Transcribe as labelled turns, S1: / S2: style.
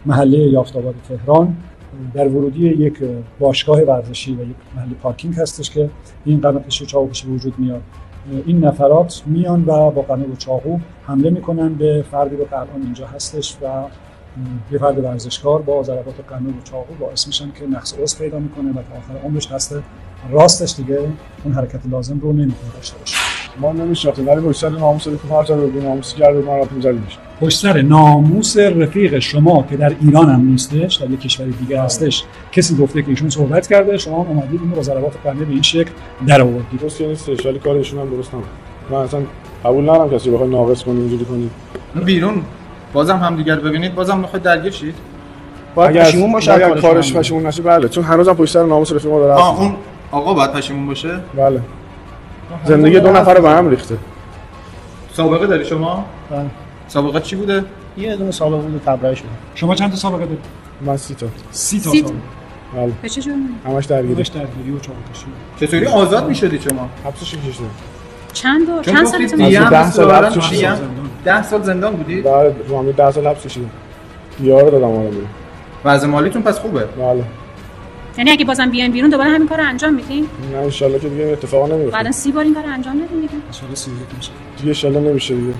S1: محله یافت‌آباد تهران در ورودی یک باشگاه ورزشی و یک محل پارکینگ هستش که این قرن‌کشی و چاقوکشی به وجود میاد. این نفرات میان و با قناب و چاقو حمله میکنن به فردی رو که الان اینجا هستش و یه فرد ورزشکار با ضربات قناب و چاقو باعث میشن که نقص عضو پیدا میکنه و تا آخر عمرش دست راستش دیگه اون حرکت لازم رو نمیتونه داشته باشه.
S2: ما نمیشناختیم ولی پشت سر ناموس رفیق رو به ناموس کرد ما را می‌زدیمش.
S1: پشت سر ناموس رفیق شما که در ایران هم نیستش، در یک کشور دیگه هستش، کسی گفته که ایشون صحبت کرده، شما اومدید اینو با ضربات قنابی به این شکل در آوردید.
S2: درست نیستش ولی کار ایشون هم درست نبود. من اصلا قبول ندارم کسی بخواد ناقص کنه اینجوری کنه.
S3: بیرون بازم همدیگه رو ببینید بازم میخواید درگیر شید.
S2: باید پشیمون باشه اگه کارش پشیمون نشه. بله چون هنوزم پشت سر ناموس رفیق ما داره.
S3: اون آقا باید پشیمون باشه؟
S2: بله. زندگی دو نفر رو به هم ریخته.
S3: سابقه داری شما؟
S4: بله.
S3: سابقه چی بوده؟
S4: یه دونه سابقه بود تبرئه شده.
S1: شما چند تا سابقه دارید؟
S2: من 30 تا.
S1: 30 تا سابقه.
S2: بله.
S5: به چه جرمی؟
S2: همش درگیری
S1: و چاقوکشی.
S3: چطوری آزاد میشدی شما؟
S2: حبسش کشیدن.
S5: چند سالتون؟
S2: 10 سال حبس کشیدن.
S3: 10 سال زندان بودی؟
S2: بله، من 10 سال حبس کشیدم. یارو دادم آره میره.
S3: وضع مالیتون پس خوبه؟
S2: بله.
S5: یعنی اگه بازم بیاین بیرون دوباره همین کارو انجام میدین؟
S2: نه ان شاء الله که دیگه اتفاقا نمیفته.
S5: بعدا 30 بار این کارو انجام دادین دیگه.
S1: ان شاء الله 31 میشه.
S2: دیگه ان شاء الله نمیشه دیگه.